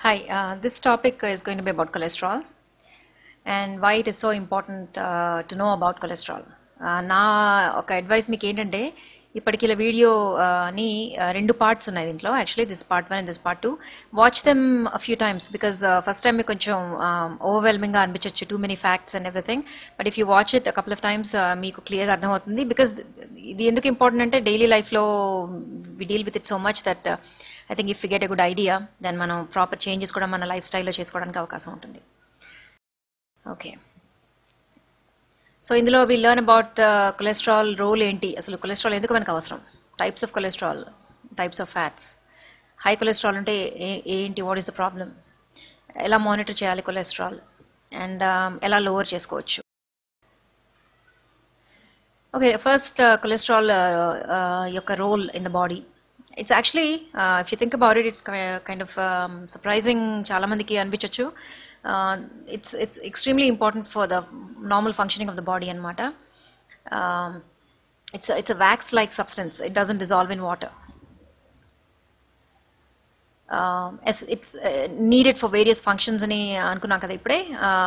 Hi, this topic is going to be about cholesterol and why it is so important to know about cholesterol. నా ఒక advice మీకు ఏంటంటే ఇప్పటికి ఇలా video ని రెండు పార్ట్స్ ఉన్నాయి దీంట్లో actually this part 1 and this part 2 watch them a few times because first time మీకు కొంచెం ఓవర్వెల్మింగ్ గా అనిపించవచ్చు too many facts and everything but if you watch it couple of times మీకు క్లియర్గా అర్థమవుతుంది బికాస్ ఇది ఎందుకు ఇంపార్టెంట్ అంటే డైలీ లైఫ్లో we deal with it so much that I think if you get a good idea then మనం proper changes కూడా మన లైఫ్ స్టైల్లో చేసుకోవడానికి అవకాశం ఉంటుంది. ఓకే, సో ఇందులో we learn about cholesterol role ఏంటి, అసలు కొలెస్ట్రాల్ ఎందుకు మనకు అవసరం, types of cholesterol, types of fats, high cholesterol ఉంటే ఏంటి, వాట్ ఈస్ ద ప్రాబ్లం, ఎలా మానిటర్ చేయాలి కొలెస్ట్రాల్ అండ్ ఎలా లోవర్ చేసుకోవచ్చు. ఓకే, ఫస్ట్ కొలెస్ట్రాల్ యొక్క role in the body. It's actually, if you think about it, it's kind of surprising. Chala mandiki anpichochu. It's extremely important for the normal functioning of the body anamata. It's a wax-like substance. It doesn't dissolve in water. As it's needed for various functions ani anukunnam kada ippude,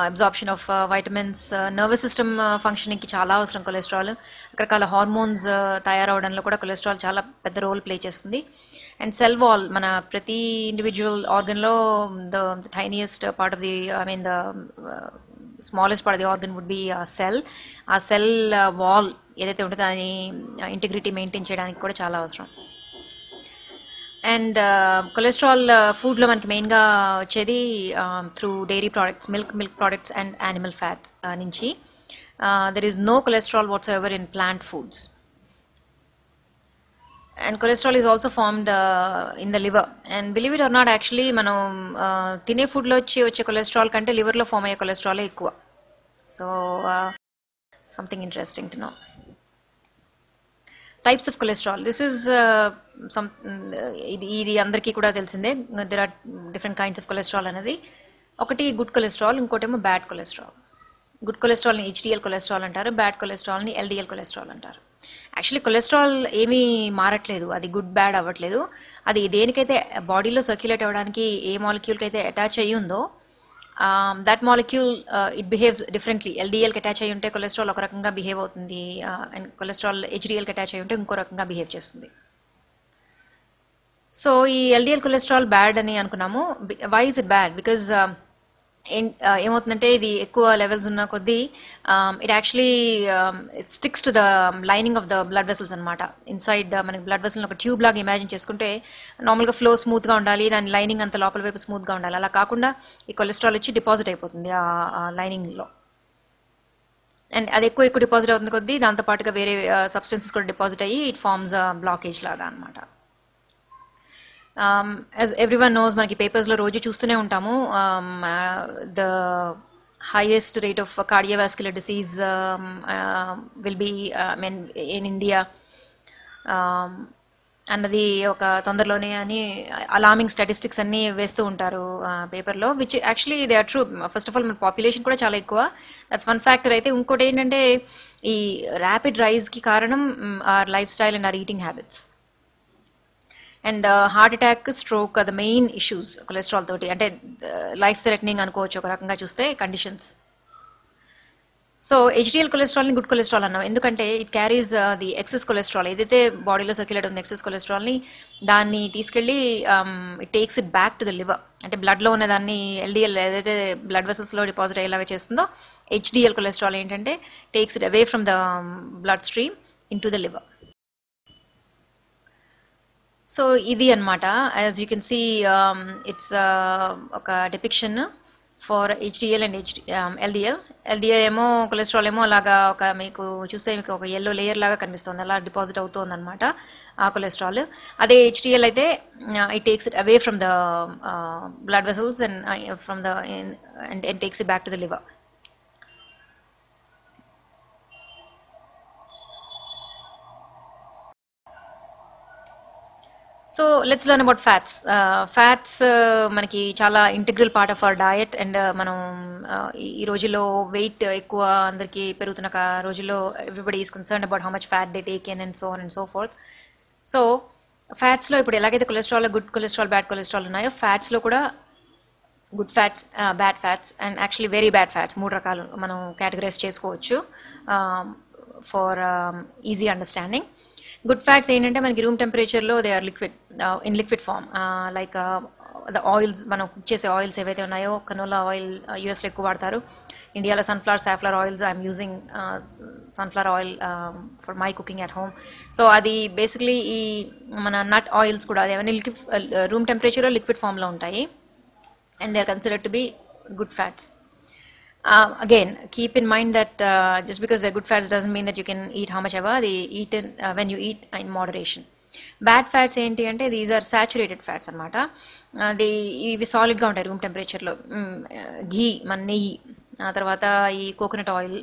absorption of vitamins, nervous system functioning ki chaala avasaram cholesterol, రకరకాల hormones తయారవడంలో కూడా cholesterol చాలా పెద్ద role play చేస్తుంది. And cell wall, మన ప్రతి individual ఆర్గన్లో the tiniest part of the the smallest part of the organ would be cell. ఆ సెల్ వాల్ ఏదైతే ఉంటుందో దాని ఇంటిగ్రిటీ మెయింటైన్ చేయడానికి కూడా చాలా అవసరం. అండ్ కొలెస్ట్రాల్ ఫుడ్లో మనకి మెయిన్గా వచ్చేది through dairy products, milk products and animal fat నుంచి. There is no cholesterol whatsoever in plant foods. And cholesterol is also formed in the liver. And believe it or not, actually మనం తినే ఫుడ్లో వచ్చే cholesterol కంటే లివర్లో form అయ్యే కొలెస్ట్రాలే ఎక్కువ. So something interesting to know. Types of cholesterol, this is ఇది అందరికీ కూడా తెలిసిందే. There are different kinds of cholesterol అనేది. ఒకటి గుడ్ కొలెస్ట్రాల్, ఇంకోటేమో బ్యాడ్ కొలెస్ట్రాల్. గుడ్ కొలెస్ట్రాల్ని హెచ్డిఎల్ కొలెస్ట్రాల్ అంటారు, బ్యాడ్ కొలెస్ట్రాల్ని ఎల్డిఎల్ కొలెస్ట్రాల్ అంటారు. యాక్చువల్లీ కొలెస్ట్రాల్ ఏమీ మారట్లేదు, అది గుడ్ బ్యాడ్ అవ్వట్లేదు. అది దేనికైతే బాడీలో సర్క్యులేట్ అవ్వడానికి ఏ మాలిక్యూల్కి అయితే అటాచ్ అయ్యి ఉందో that molecule it behaves differently. ఎల్డిఎల్కి అటాచ్ అయ్యి ఉంటే కొలెస్ట్రాల్ ఒక రకంగా బిహేవ్ అవుతుంది, అండ్ కొలెస్ట్రాల్ హెచ్డిఎల్కి అటాచ్ అయ్యి ఉంటే ఇంకో రకంగా బిహేవ్ చేస్తుంది. సో ఈ ఎల్డిఎల్ కొలెస్ట్రాల్ బ్యాడ్ అని అనుకున్నాము. Why is it bad? Because ఏమవుతుందంటే ఇది ఎక్కువ లెవెల్స్ ఉన్న కొద్దీ it actually sticks to the lining of the blood vessels అనమాట. ఇన్సైడ్ మనకి బ్లడ్ వెసల్ని ఒక ట్యూబ్ లాగా ఇమాజిన్ చేసుకుంటే నార్మల్గా ఫ్లో స్మూత్గా ఉండాలి, దాని లైనింగ్ అంత లోపల వైపు స్మూత్గా ఉండాలి. అలా కాకుండా ఈ కొలెస్ట్రాల్ వచ్చి డిపాజిట్ అయిపోతుంది ఆ లైనింగ్లో. అండ్ అది ఎక్కువ డిపాజిట్ అవుతుంది కొద్దీ దాంతోపాటుగా వేరే సబ్స్టెన్సెస్ కూడా డిపాజిట్ అయ్యి ఇట్ ఫార్మ్స్ బ్లాకేజ్ లాగా అనమాట. as everyone knows, మనకి పేపర్స్లో రోజు చూస్తూనే ఉంటాము the highest rate of cardiovascular disease will be in India అన్నది ఒక తొందరలోనే అని అలార్మింగ్ స్టాటిస్టిక్స్ అన్ని వేస్తూ ఉంటారు పేపర్లో, which actually they are true. First of all మన పాపులేషన్ కూడా చాలా ఎక్కువ, దట్స్ వన్ ఫ్యాక్టర్. అయితే ఇంకోటి ఏంటంటే ఈ ర్యాపిడ్ రైజ్కి కారణం our lifestyle and our eating habits. And heart attack, stroke the main issues cholesterol తోటి, అంటే లైఫ్ థ్రెటనింగ్ అనుకోవచ్చు ఒక రకంగా చూస్తే కండిషన్స్. సో హెచ్డిఎల్ కొలెస్ట్రాల్ని గుడ్ కొలెస్ట్రాల్ అన్నాం ఎందుకంటే it carries the excess cholesterol. ఏదైతే బాడీలో సర్క్యులేట్ ఉంది ఎక్సెస్ కొలెస్ట్రాల్ని దాన్ని తీసుకెళ్ళి it takes it back to the liver. అంటే బ్లడ్లో ఉన్న దాన్ని ఎల్డిఎల్ ఏదైతే బ్లడ్ వెసల్స్లో డిపాజిట్ అయ్యేలాగా చేస్తుందో, హెచ్డిఎల్ కొలెస్ట్రాల్ ఏంటంటే takes it away from the bloodstream into the liver. So ఇది అనమాట. As you can see it's ఒక depiction for HDL and LDL. LDL ఏమో కొలెస్ట్రాల్ ఏమో అలాగా ఒక మీకు చూస్తే మీకు ఒక ఎల్లో లేయర్ లాగా కనిపిస్తుంది, అలా డిపాజిట్ అవుతుంది అనమాట ఆ కొలెస్ట్రాల్. అదే హెచ్డిఎల్ అయితే it takes it away from the blood vessels and from the and takes it back to the liver. So let's learn about fats. Fats మనకి చాలా integral part of our diet. అండ్ మనం ఈ రోజుల్లో weight ఎక్కువ అందరికీ పెరుగుతున్న రోజుల్లో everybody is concern about how much fat they take in and so on and so forth. So ఫ్యాట్స్లో ఇప్పుడు ఎలాగైతే cholesterol, good cholesterol, bad cholesterol ఉన్నాయో ఫ్యాట్స్లో కూడా good fats, bad fats and actually very bad fats, మూడు రకాలు మనం categorize చేసుకోవచ్చు for easy understanding. Good fats ఏంటంటే మనకి రూమ్ టెంపరేచర్లో they are liquid, in liquid form, like the oils, మనం కుక్ చేసే ఆయిల్స్ ఏవైతే ఉన్నాయో, కనోలా ఆయిల్ యూఎస్లో ఎక్కువ వాడతారు. ఇండియాలో sunflower, safflower oils, I'm using sunflower oil for my cooking at home. So అది బేసిక్లీ ఈ మన నట్ ఆయిల్స్ కూడా అవన్నీ లిక్విడ్, రూమ్ టెంపరేచర్లో లిక్విడ్ ఫామ్లో ఉంటాయి, and they are considered to be good fats. Again, keep in mind that just because they're good fats doesn't mean that you can eat how much ever. They eat in, when you eat in moderation. Bad fats ఏంటి అంటే these are saturated fats అన్నమాట. ఇవి సాలిడ్గా ఉంటాయి room టెంపరేచర్లో. ఘీ, మన నెయ్యి, తర్వాత ఈ coconut oil,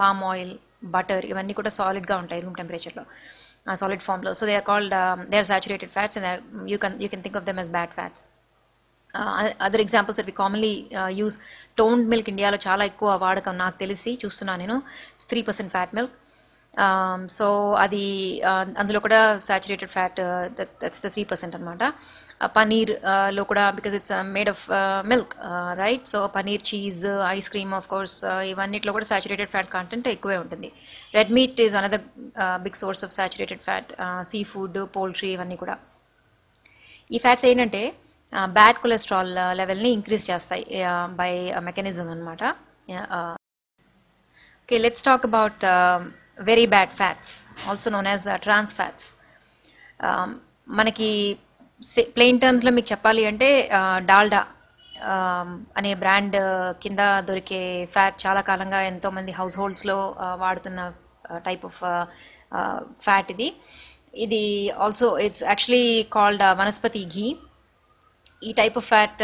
palm oil, butter, ఇవన్నీ కూడా సాలిడ్గా ఉంటాయి రూమ్ టెంపరేచర్లో, సాలిడ్ ఫామ్లో. So they are called, they are saturated fats and you can think of them as bad fats. Other examples that we commonly use, toned milk ఇండియాలో చాలా ఎక్కువ వాడకం నాకు తెలిసి చూస్తున్నాను నేను, 3% ఫ్యాట్ మిల్క్. సో అది అందులో కూడా సాచురేటెడ్ ఫ్యాట్, దట్స్ ద 3% అనమాట. పనీర్ లో కూడా, because it's made of milk, right? So paneer, cheese, ice cream, of course ఇవన్నిట్లో కూడా సాచురేటెడ్ ఫ్యాట్ కంటెంట్ ఎక్కువే ఉంటుంది. Red meat is another big source of saturated fat, seafood, poultry, ఇవన్నీ కూడా. ఈ ఫ్యాట్స్ ఏంటంటే బ్యాడ్ కొలెస్ట్రాల్ లెవెల్ని ఇంక్రీజ్ చేస్తాయి బై మెకానిజం అనమాట. Okay, let's talk about very bad fats, also known as trans fats. మనకి ప్లెయిన్ టర్మ్స్లో మీకు చెప్పాలి అంటే డాల్డా అనే బ్రాండ్ కింద దొరికే ఫ్యాట్, చాలా కాలంగా ఎంతోమంది హౌస్ హోల్డ్స్లో వాడుతున్న టైప్ ఆఫ్ ఫ్యాట్ ఇది. ఇది ఆల్సో ఇట్స్ యాక్చువల్లీ కాల్డ్ వనస్పతి ఘీ. ఈ టైప్ ఆఫ్ ఫ్యాట్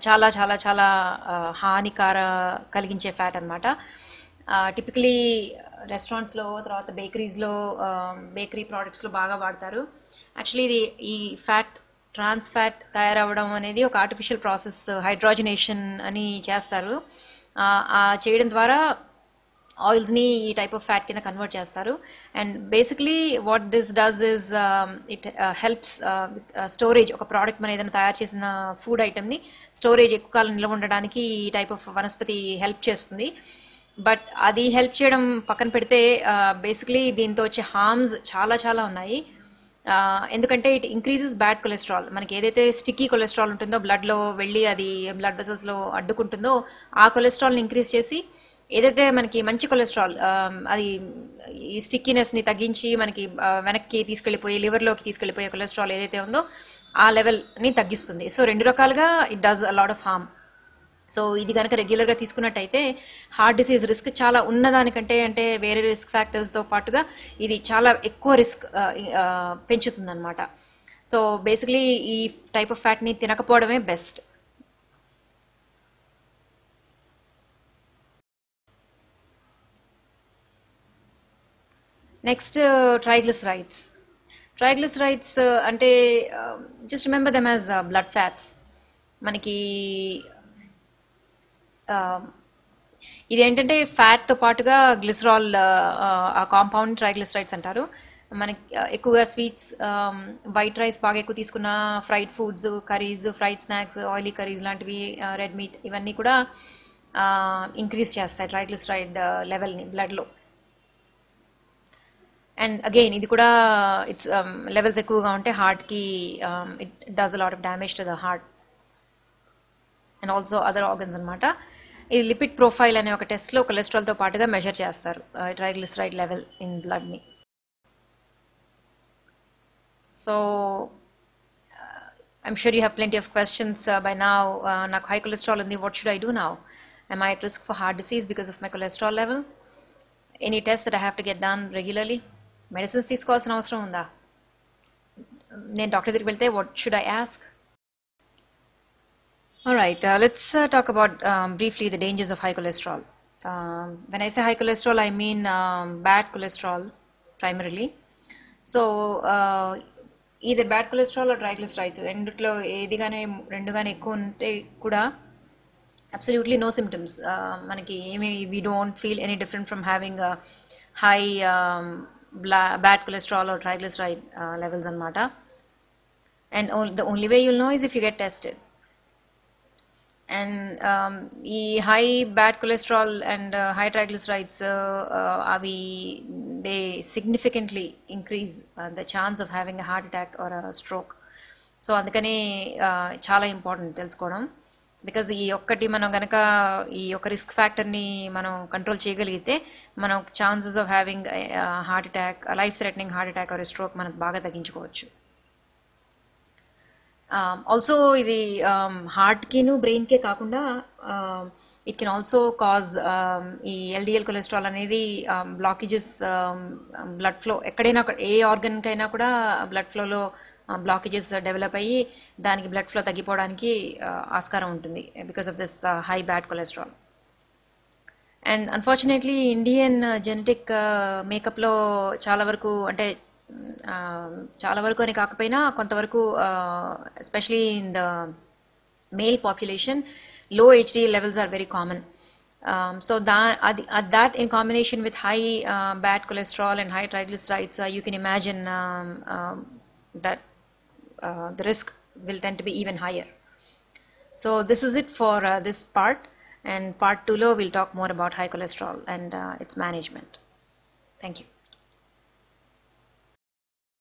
చాలా చాలా చాలా హానికార కలిగించే ఫ్యాట్ అనమాట. టిపికలీ రెస్టారెంట్స్లో, తర్వాత బేకరీస్లో, బేకరీ ప్రోడక్ట్స్లో బాగా వాడతారు. యాక్చువల్లీ ఇది, ఈ ఫ్యాట్, ట్రాన్స్ ఫ్యాట్ తయారవ్వడం అనేది ఒక ఆర్టిఫిషియల్ ప్రాసెస్, హైడ్రోజనేషన్ అని చేస్తారు. చేయడం ద్వారా ఆయిల్స్ని ఈ టైప్ ఆఫ్ ఫ్యాట్ కింద కన్వర్ట్ చేస్తారు. And basically what this does is it helps with storage. ఒక ప్రోడక్ట్, మనం ఏదైనా తయారు చేసిన ఫుడ్ ఐటమ్ని స్టోరేజ్ ఎక్కువ కాలం నిల్వ ఉండడానికి ఈ టైప్ ఆఫ్ వనస్పతి హెల్ప్ చేస్తుంది. బట్ అది హెల్ప్ చేయడం పక్కన పెడితే బేసిక్లీ దీంతో వచ్చే హార్మ్స్ చాలా చాలా ఉన్నాయి. ఎందుకంటే ఇట్ ఇంక్రీజెస్ బ్యాడ్ కొలెస్ట్రాల్. మనకి ఏదైతే స్టిక్కీ కొలెస్ట్రాల్ ఉంటుందో, బ్లడ్లో వెళ్ళి అది బ్లడ్ వెసల్స్లో అడ్డుకుంటుందో, ఆ కొలెస్ట్రాల్ని ఇంక్రీజ్ చేసి ఏదైతే మనకి మంచి కొలెస్ట్రాల్, అది ఈ స్టిక్కీనెస్ని తగ్గించి మనకి వెనక్కి తీసుకెళ్ళిపోయి లివర్లోకి తీసుకెళ్ళిపోయే కొలెస్ట్రాల్ ఏదైతే ఉందో ఆ లెవెల్ని తగ్గిస్తుంది. సో రెండు రకాలుగా it does a lot of harm. So ఇది కనుక రెగ్యులర్గా తీసుకున్నట్టయితే హార్ట్ డిసీజ్ రిస్క్ చాలా ఉన్నదానికంటే, అంటే వేరే రిస్క్ ఫ్యాక్టర్స్తో పాటుగా ఇది చాలా ఎక్కువ రిస్క్ పెంచుతుంది అనమాట. సో బేసిక్లీ ఈ టైప్ ఆఫ్ ఫ్యాట్ని తినకపోవడమే బెస్ట్. Next, triglycerides. ట్రైగ్లిసరైడ్స్ అంటే just remember them as blood fats. మనకి ఇదేంటంటే ఫ్యాట్తో పాటుగా గ్లిసరాల్, ఆ కాంపౌండ్ ట్రైగ్లిసరైడ్స్ అంటారు. మనకి ఎక్కువగా స్వీట్స్, వైట్ రైస్ బాగా ఎక్కువ తీసుకున్న, fried foods, curries, fried snacks, oily curries లాంటివి, రెడ్ మీట్, ఇవన్నీ కూడా ఇంక్రీజ్ చేస్తాయి ట్రైగ్లిసరైడ్ లెవెల్ని బ్లడ్లో. అండ్ అగైన్ ఇది కూడా ఇట్స్ లెవెల్స్ ఎక్కువగా ఉంటే హార్ట్కి it does a lot of damage to the heart and also other organs అనమాట. ఇది లిపిడ్ ప్రొఫైల్ అనే ఒక టెస్ట్లో కొలెస్ట్రాల్తో పాటుగా మెజర్ చేస్తారు ట్రైగ్లిసరైడ్ లెవెల్ ఇన్ బ్లడ్ని. So I'm sure you have plenty of questions by now. నాకు హై కొలెస్ట్రాల్ ఉంది, what should I do now? Am I at risk for heart disease because of my cholesterol level? Any tests that I have to get done regularly? Medicines తీసుకోవాల్సిన అవసరం ఉందా? నేను doctor దగ్గరికి వెళ్తే what should I ask? All right, let's talk about briefly the dangers of high cholesterol. When I say high cholesterol, I mean bad cholesterol primarily. So either bad cholesterol or triglycerides, రెండిట్లో రెండు గానే ఎక్కువ ఉంటే కూడా absolutely no symptoms. మనకి ఏమి, we don't feel any different from having a high bad cholesterol or triglyceride levels అన్నమాట. And the only way you'll know is if you get tested. And ఈ high bad cholesterol and high triglycerides అవి they significantly increase the chance of having a heart attack or stroke. So అందుకని చాలా important తెలుసుకోవడం. Because ఈ ఒక్కటి మనం గనక ఈ యొక్క రిస్క్ ఫ్యాక్టర్ని మనం కంట్రోల్ చేయగలిగితే మనం chances of having heart attack, life threatening heart attack or stroke మనకు బాగా తగ్గించుకోవచ్చు. ఆల్సో ఇది హార్ట్కిను బ్రెయిన్కే కాకుండా ఇట్ కెన్ ఆల్సో కాజ్ ఈ ఎల్డిఎల్ కొలెస్ట్రాల్ అనేది బ్లాకేజెస్ బ్లడ్ ఫ్లో ఎక్కడైనా ఏ ఆర్గన్కైనా కూడా బ్లడ్ ఫ్లోలో బ్లాకేజెస్ డెవలప్ అయ్యి దానికి బ్లడ్ ఫ్లో తగ్గిపోవడానికి ఆస్కారం ఉంటుంది because of this high bad cholesterol. And unfortunately Indian genetic మేకప్లో చాలా వరకు అంటే చాలా వరకు అని కాకపోయినా కొంతవరకు especially in the male population low HDL levels are very common. So that in combination with high bad cholesterol and high triglycerides, you can imagine that the risk will tend to be even higher. So this is it for this part, and part 2 lo we'll talk more about high cholesterol and its management. Thank you.